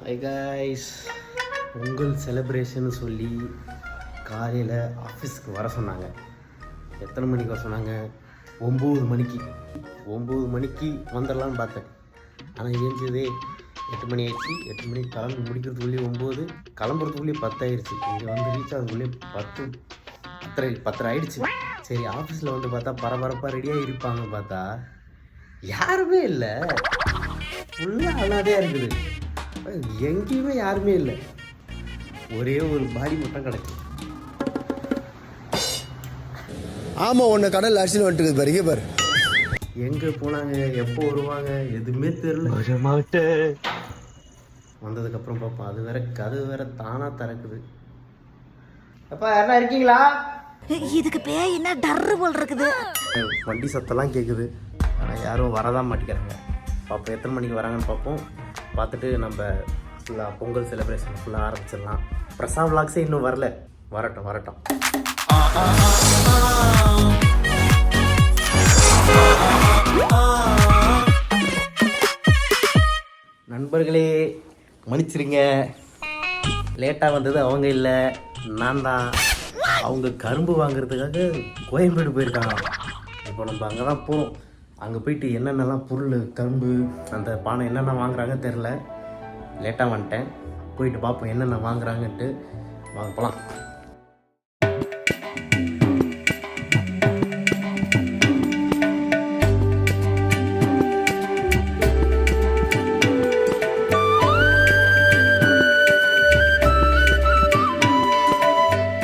High guys, Pongal celebration சொல்லி காலையில் ஆஃபீஸுக்கு வர சொன்னாங்க. எத்தனை மணிக்கு வர சொன்னாங்க? 9 மணிக்கு. 9 மணிக்கு வந்துடலான்னு பார்த்தேன். ஆனால் ஏஞ்சதே 8 மணி ஆயிடுச்சு. 8 மணிக்கு கிளம்பி முடிக்கிறதுக்குள்ளேயே 9, கிளம்புறதுக்குள்ளேயே 10 ஆயிடுச்சு. இங்கே வந்து ரீச் ஆகிறதுக்குள்ளேயே 10 ஆயிடுச்சு. சரி, ஆஃபீஸில் வந்து பார்த்தா பரபரப்பாக ரெடியாக இருப்பாங்க. பார்த்தா யாருமே இல்லை. ஃபுல்லாக அல்லாதே இருக்குது. எங்கேயுமே யாருமே இல்லை. ஒரே ஒரு பாடி மட்டும் கிடக்கு. ஆமாம், உன்னை கடல் அடிச்சுன்னு வந்துட்டு பாருங்க பாரு. எங்கே போனாங்க, எப்போ வருவாங்க, எதுவுமே தெரியல. வந்ததுக்கப்புறம் பார்ப்போம். அது வேற கதவு வேற தானாக திறக்குது. அப்பா யாரா இருக்கீங்களா? இதுக்கு பேய் என்ன டர்ரு போல் இருக்குது. வண்டி சத்தெல்லாம் கேட்குது. ஆனால் யாரும் வரதான் மாட்டேங்கிறாங்க. பார்ப்போம் எத்தனை மணிக்கு வராங்கன்னு பார்ப்போம். பார்த்துட்டு நம்ம ஃபுல்லாக பொங்கல் செலிப்ரேஷன் ஃபுல்லாக ஆரம்பிச்சிடலாம். பிரசாத் விளாக்ஸே இன்னும் வரல. வரட்டும். நண்பர்களே, மன்னிச்சிருங்க. லேட்டாக வந்தது அவங்க இல்லை, நான் தான். அவங்க கரும்பு வாங்குறதுக்காக கோயம்பேடு போயிருக்காங்க. இப்போ நம்ம அங்கே தான் போகிறோம். அங்கே போயிட்டு என்னென்னலாம் பொருள், கரும்பு, அந்த பானை என்னென்ன வாங்குறாங்க தெரில. லேட்டாக வந்துட்டேன். போயிட்டு பார்ப்போம் என்னென்ன வாங்குறாங்கன்ட்டு. வாங்க போகலாம்.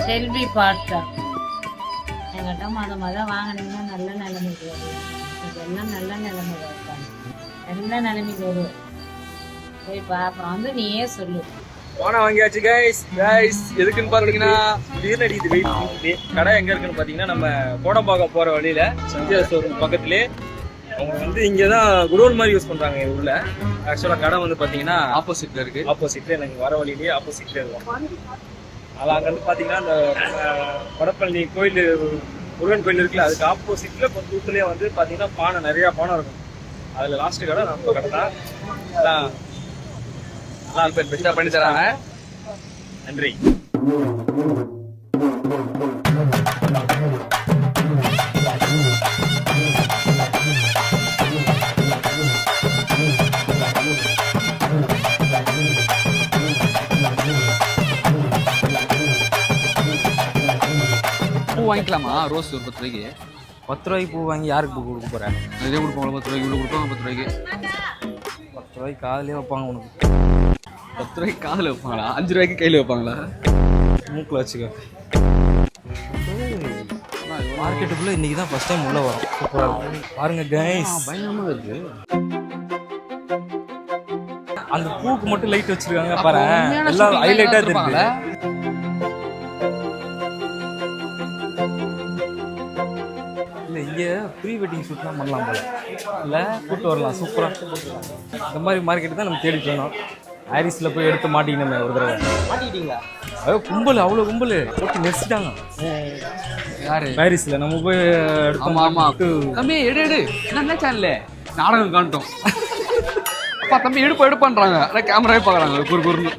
செல்வி பார்த்தா என்கிட்ட மொதல் வாங்கினீங்கன்னா நல்ல நிலைமைக்கு வரும். இதெல்லாம் நல்ல நிலைமைக்கு இருக்காங்க. நல்ல நிலைமைக்கு வரும். போய் அப்புறம் வந்து நீயே சொல்லு. போனா வாங்கியாச்சு கைஸ். எதுக்குன்னு பாத்தீங்கன்னா திடீர்னு அடிக்குது வெயிட். கடை எங்க இருக்குன்னு பாத்தீங்கன்னா நம்ம கோடம்பாக்கம் போற வழியில சந்தியா ஸ்டோர் பக்கத்துலயே. அவங்க வந்து இங்கதான் குடோன் மாதிரி யூஸ் பண்றாங்க உள்ள. ஆக்சுவலா கடை வந்து பாத்தீங்கன்னா ஆப்போசிட்ல இருக்கு. ஆப்போசிட்ல எனக்கு வர வழியிலேயே ஆப்போசிட்ல இருக்கும். அது அங்க வந்து பாத்தீங்கன்னா அந்த வடப்பள்ளி கோயில், முருகன் கோயில் இருக்குல்ல, அதுக்கு ஆப்போசிட்ல கொஞ்சம் தூரத்துலயே வந்து பாத்தீங்கன்னா பானை, நிறைய பானை இருக்கும். அதுல லாஸ்ட் கடை நம்ம கடை தான். நல்லா பேர் பெஸ்டா பண்ணி தராங்க. நன்றி. பூ வாங்கிக்கலாமா? ரோஸ் ஒரு 10 ரூபாய்க்கு. 10 ரூபாய்க்கு பூ வாங்கி யாருக்கு பூ கொடுக்க போறேன்? நிறைய கொடுப்பாங்களா? 10 ரூபாய்க்கு இவ்வளோ கொடுப்பாங்க. 10 ரூபாய்க்கு 10 ரூபாய்க்கு காதலே வைப்பாங்க உனக்கு. 10 ரூபாய்க்கு காதில் வைப்பாங்களா? 5 ரூபாய்க்கு கையில் வைப்பாங்களா? மூக்கில் வச்சுக்க. மார்க்கெட்டுக்குள்ள இன்னைக்கு தான் ஃபர்ஸ்ட் டைம் உள்ள வரும். சூப்பரா இருக்கு பாருங்க கைஸ். பயங்கரமாக இருக்கு. அந்த பூக்கு மட்டும் லைட் வச்சிருக்காங்க பாரு. எல்லாம் ஹைலைட்டா தெரியுது. இல்லை, இங்கே ப்ரீ வெட்டிங் ஷூட்லாம் பண்ணலாம் போல. இல்லை, கூட்டு வரலாம். சூப்பராக இந்த மாதிரி மார்க்கெட்டு தான் நம்ம தேடி போனோம். ஹாரிஸில் போய் எடுத்து மாட்டிக்கணுமே ஒரு தடவை. மாட்டிக்கிட்டீங்களா? கும்பல், அவ்வளோ கும்பல் போட்டு நெரிச்சிட்டாங்க. யாரு? ஹாரிஸில் நம்ம போய் எடுத்தோம். தம்பி எடு என்ன சேனல் நாடகம் காண்டோம். அப்பா தம்பி எடுப்பான்றாங்க. அதான் கேமராவே பார்க்குறாங்க குறுன்னு.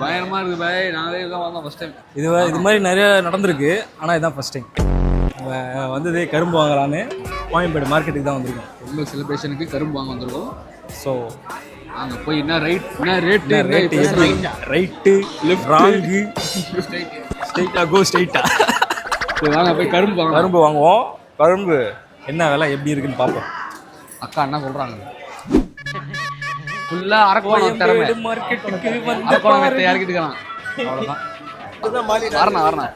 பயங்கரமா இருக்கு பாய். நாங்களே தான் வந்தோம் ஃபர்ஸ்ட் டைம். இது மாதிரி நிறைய நடந்திருக்கு. ஆனால் இதுதான் ஃபர்ஸ்ட் டைம் வந்ததே. கரும்பு வாங்கலான்னு கோயம்பேடு மார்க்கெட்டுக்கு தான் வந்திருக்கோம். பொங்கல் செலிப்ரேஷனுக்கு கரும்பு வாங்க வந்திருக்கோம். ஸோ அங்கே போய் என்ன ரேட்டு ரைட்டு லெஃப்ட் ராங்கு ஸ்ட்ரைட்டா கோ ஸ்ட்ரைட்டா. வாங்க போய் கரும்பு வாங்குவோம். கரும்பு என்ன விலை எப்படி இருக்குன்னு பார்ப்போம். அக்கா என்ன சொல்றாங்க? ஃபுல்லா அரக்கோணம் திறமை மார்க்கெட்டுக்கு அரக்கோணம் இறக்கிட்டு இருக்கான். அவ்வளோதான். வரணும்.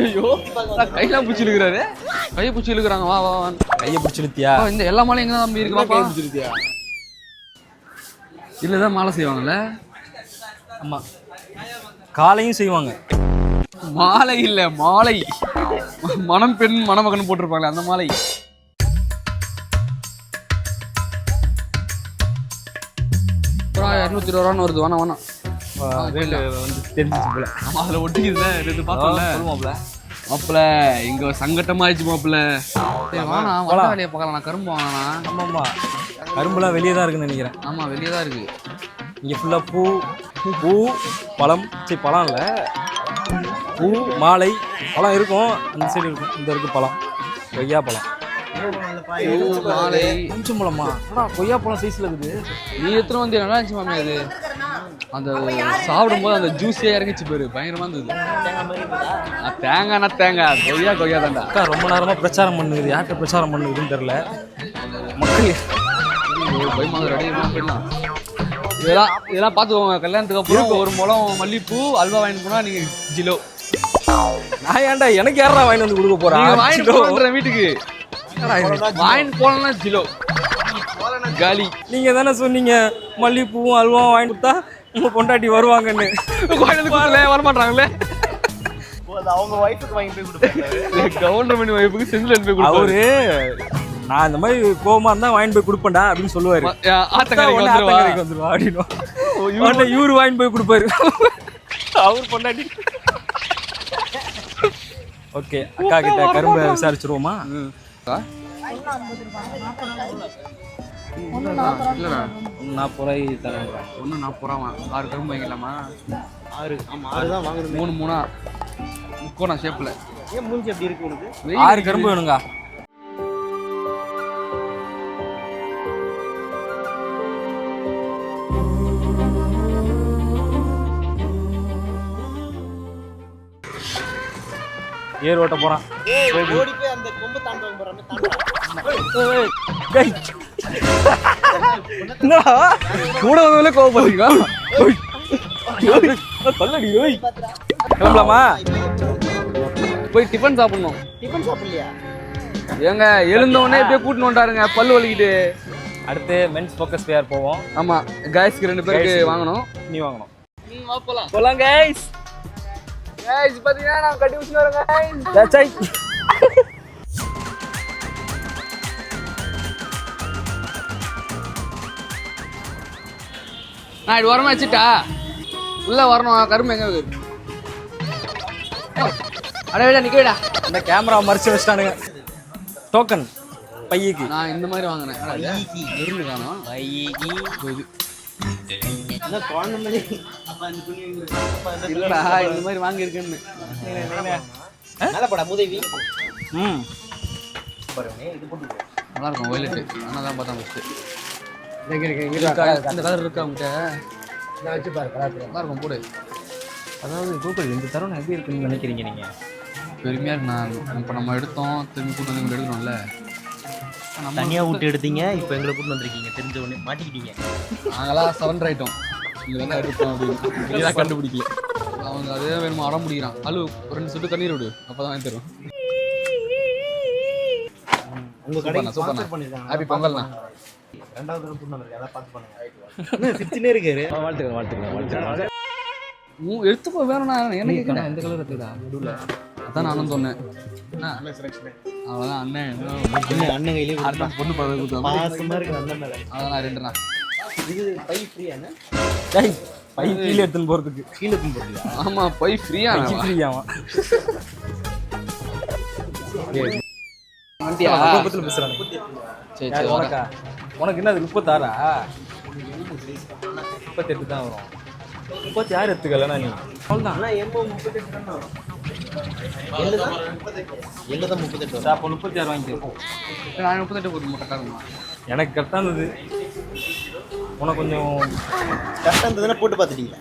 ஐயோ, கையெல்லாம் பிடிச்சி இழுக்கிறாரு. கையை பிடிச்சி இழுக்கிறாங்க. வா கையை பிடிச்சி இழுத்தியா? இந்த எல்லா மாலையும் எங்க தம்பி இருக்கு? இல்லதான் மாலை செய்வாங்கல்ல? ஆமா, காலையும் செய்வாங்க. மாலை இல்ல, மாலை. மணம் பெண் மணமகன் போட்டிருப்பாங்களே அந்த மாலை. $220 வருது. வேணாம் தெரிஞ்சிச்சு போல. அதுல ஒட்டிக்குதுல. இது பார்த்தோம்ல. மாப்பிள்ள இங்க சங்கட்டமா ஆயிடுச்சு மாப்பிள்ள. வேணாம், வந்த வேலையை பார்க்கலாம். நான் கரும்பு வாங்கினா. ஆமாம்மா, கரும்புலாம் வெளியே தான் இருக்குன்னு நினைக்கிறேன். ஆமா வெளியே தான் இருக்கு. இங்கே ஃபுல்லாக பூ பழம், பழம் இல்லை, பூ மாலை பழம் இருக்கும். அந்த சைடு இருக்கும். இந்த இருக்குது பழம், கொய்யா பழம். மாலை கொஞ்சம் பழமா? கொய்யா பழம் சைஸில் இருக்குது. நீ எத்தனை வந்து நல்லா இருந்துச்சு மாமி. அது அந்த சாப்பிடும்போது அந்த ஜூஸே இறங்கிச்சு பேரு, பயங்கரமா இருந்தது. தேங்காய்னா தேங்காய், கொய்யா தாண்டா. அக்கா ரொம்ப நேரமாக பிரச்சாரம் பண்ணுது. யார்கிட்ட பிரச்சாரம் பண்ணுதுன்னு தெரில. மக்கள் பயமாக ரெடி போயிடலாம். இதெல்லாம் பார்த்துக்கோங்க. கல்யாணத்துக்கு அப்புறம் ஒரு முழம் மல்லிப்பூ அல்வா வாங்கிட்டு போனா நீங்க ஜிலோ. நான் ஏன்டா எனக்கு யாரா வாங்கி வந்து கொடுக்க போறேன்? வாங்கிட்டு போன்ற வீட்டுக்கு வாங்கிட்டு போனா ஜிலோ காலி. நீங்க தானே சொன்னீங்க மல்லிப்பூவும் அல்வாவும் வாங்கி கொடுத்தா உங்க பொண்டாட்டி வருவாங்கன்னு. வரமாட்டாங்களே. அவங்க ஒய்ஃபுக்கு வாங்கி போய் கொடுப்பாங்க. கவர்மெண்ட் ஒய்ஃபுக்கு செந்தில் போய் கொடுப்பாரு. அவரு நான் இந்த மாதிரி கோவமா இருந்தா வாங்கி போய் கொடுப்பேன்டா அப்படின்னு சொல்லுவாரு. ஆத்தங்கரைக்கு வந்துருவா அப்படின்னு இவரு வாங்கி போய் கொடுப்பாரு. அவர் பொண்டாட்டி. ஓகே, அக்கா கிட்ட கரும்பை விசாரிச்சிருவோமா? இல்லடா 40 தரேன். 40 6 கரும்பு வாங்கிக்கலாமா? 6 தான் வாங்கணும். 3 முக்கோண ஷேப்ல. ஏன் மூஞ்சி அப்படி இருக்கு உனக்கு? 6 கரும்பு வேணுங்க. ஏர் ஓட்ட போறான். ஓடி போய் அந்த கொம்பு தாண்டுவாங்க போறாங்க. கூட வந்தவங்களே கோவப்படுறீங்க. கிளம்பலாமா? போய் டிஃபன் சாப்பிடணும். டிஃபன் சாப்பிடலையா? ஏங்க எழுந்தவொடனே இப்படியே கூட்டின்னு வந்துட்டாருங்க பல்லு வலிக்கிட்டு. அடுத்து மென்ஸ் ஃபோக்கஸ் ஃபேர் போவோம். ஆமா, கைஸ்க்கு 2 பேருக்கு வாங்கணும். நீ வாங்கணும். போலாம் கைஸ். பாத்தீங்கன்னா நான் கட்டி வச்சுட்டு வரேன் கைஸ். நான் இது வரமா வச்சுட்டா உள்ள வரணும். கரும்பு எங்க இருக்கு? அடவேடா நிக்க வேடா. இந்த கேமரா மறைச்சு வச்சிட்டானுங்க. டோக்கன் பையக்கு நான் இந்த மாதிரி வாங்கினேன். இருந்து காணோம். இல்லடா இந்த மாதிரி வாங்கி இருக்குன்னு. நல்ல முதவி. நல்லா இருக்கும் வயலட்டு. ஆனால் தான் பார்த்தா ஃபஸ்ட்டு இந்த கலர் இருக்கா அவங்ககிட்ட? வச்சு பாரு கலர் நல்லா இருக்கும் போடு. அதாவது கூகுள் இந்த தருணம் எப்படி இருக்குன்னு நினைக்கிறீங்க நீங்க? பெருமையாக இருக்கு. நான் இப்போ நம்ம எடுத்தோம், திரும்பி கூட்டு வந்து எடுக்கணும்ல. தனியாக விட்டு எடுத்தீங்க, இப்போ எங்களை கூட்டு வந்திருக்கீங்க. தெரிஞ்ச உடனே மாட்டிக்கிட்டீங்க. நாங்களாம் சரண்டர் ஆகிட்டோம். இங்கே தானே எடுத்தோம் அப்படின்னு இதான் கண்டுபிடிக்கல. அவங்க அதே வேணுமா அடம் முடிக்கிறான். அழு 2 சொட்டு தண்ணீர் விடு, அப்போ தான் வாங்கி தரும். உங்கள் கடைக்கு ஸ்பான்சர் பண்ணிருக்காங்க. ஹாப்பி பொங்கல்ண்ணா. 2வது தடவை கூட்டு வந்திருக்கேன். அதான் பார்த்து பண்ணுங்க. சிரிச்சுனே இருக்காரு. வாழ்த்துக்கிறேன். எடுத்துக்கோ வேணும்ண்ணா. எனக்கு எந்த கலர் எடுத்துக்கா நடுவில்? அதான் நானும் சொன்னேன். அவ்வளோதான் அண்ணன் அண்ணன் கையிலே பொண்ணு பார்த்து கொடுத்தா பாசமா இருக்கு அண்ணன் மேல. அதான் 2ண்ணா. இது பை ஃப்ரீயாண்ணே? பை கீழே எடுத்துன்னு போறதுக்கு. கீழே எடுத்துன்னு போறீங்களா? ஆமா பை ஃப்ரீயா? ஃப்ரீயாவா? வண்டியா கோபத்துல பேசுறானே. சரி சரி, சரி உனக்கா? உனக்கு என்ன அது 36? 38 தான் வரும். 36 எடுத்துக்கலண்ணா நீ. அவ்வளோதான். ஆனால் எம்போ 38 தான் வரும். எள்ளுதான் 38 வரும். அப்போ 36 வாங்கிக்கோ. நான் 38 போட்டு மட்டும் காரணமா எனக்கு கரெக்டாக இருந்தது. உனக்கு கொஞ்சம் கரெக்டாக இருந்ததுன்னா போட்டு பார்த்துட்டீங்களா?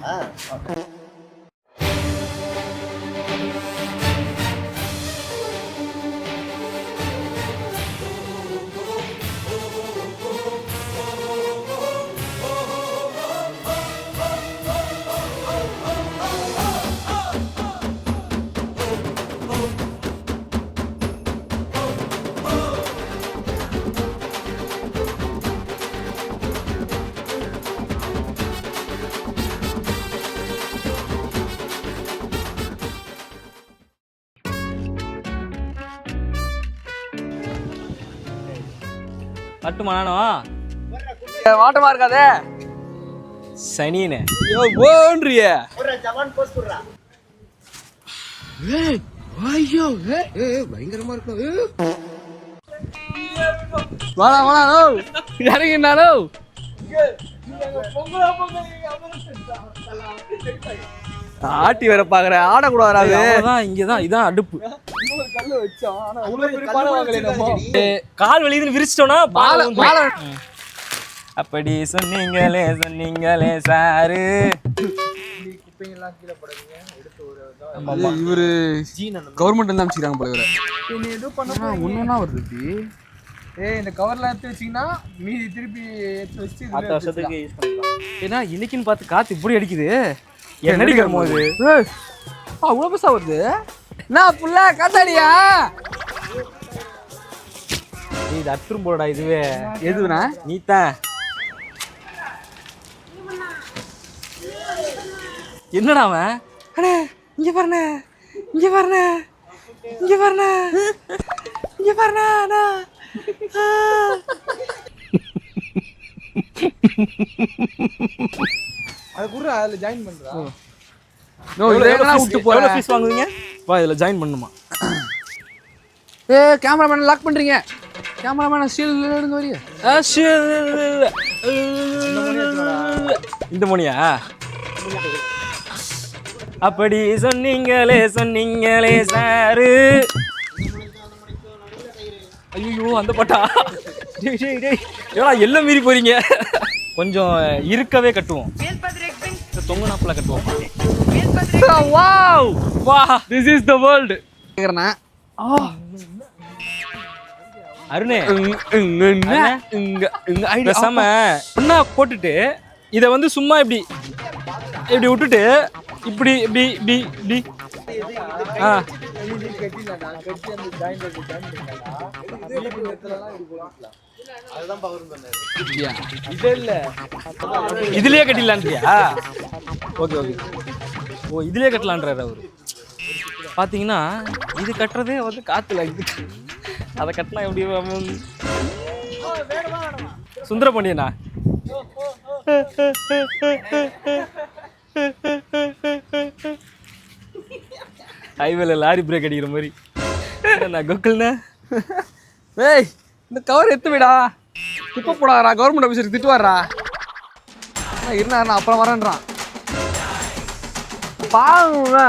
கட்டுமா நானும் வாட்டமா இருக்காதே சனியனே. ஐயோ போன்றிய ஒரு ஜவான் போஸ்ட் குடுறா. ஐயோ பயங்கரமா இருக்கும். வாடா வாடா நோ இறங்கினா நோ ஆட்டி வேற பாக்குற ஆடக்கூடாது வராது அதான் இங்கதான் இதான் அடுப்பு கால் வலிதுன்னு விரிச்சிட்டோம்னா அப்படி சொன்னீங்களே சாரு. இவரு கவர்மெண்ட் வந்து அமைச்சிக்கிறாங்க போல இவரை ஒன்னொன்னா வருது இந்த கவர்ல எடுத்து வச்சீங்கன்னா மீதி திருப்பி எடுத்து வச்சு அடுத்த வருஷத்துக்கு யூஸ் பண்ணிக்கலாம். ஏன்னா இன்னைக்குன்னு பார்த்து காத்து இப்படி அடிக்குது என்னடி கருமோது அவ்வளோ பெருசா வருது நான் புள்ள காத்தாடியா இது அத்துரும் போடா இதுவே எதுனா நீத்தான் என்னடா அவன் அண்ணே இங்க பாருண்ணே இங்க பாருண்ணே இங்க பாருண்ணே இங்க பாருண்ணா அண்ணா. அது கூட அதுல ஜாயின் பண்றா. நோ இதெல்லாம் விட்டு போற எவ்வளவு ஃபீஸ் வாங்குவீங்க? வா இதுல ஜாயின் பண்ணுமா? கேமராமேன் லாக் பண்றீங்க கேமராமேன் ஸ்டில் எடுங்க வரியா இந்த மணியா? அப்படி சொன்னீங்களே சாரு. ஐயோ அந்த பாட்டா ஏடா எல்லாம் மீறி போறீங்க. கொஞ்சம் இருக்கவே கட்டுவோம், தொங்குனாப்புல கட்டுவோம். வாவ் வா திஸ் இஸ் த வேர்ல்ட். கேக்குறேன் அருணே பேசாம ஒன்னா போட்டுட்டு இதை வந்து சும்மா இப்படி இப்படி விட்டுட்டு இப்படி இப்படி இப்படி இப்படி இதுலயே கட்டிடலான்றியா? Okay okay. ஓ இதுலயே கட்டலான்றாரு அவரு. பாத்தீங்கன்னா இது கட்டுறதே வந்து காத்துல அதை கட்டினா எப்படி சுந்தர பாண்டியனா? ஹைவேல லாரி பிரேக் அடிக்கிற மாதிரி நான் கோகுல்ண்ணா. ஏய் இந்த கவர் எடுத்து விடா குப்பை போடாதா கவர்மெண்ட் ஆஃபீஸருக்கு திட்டுவாரா இருந்தா நான் அப்புறம் வரேன்றான் பாருங்க.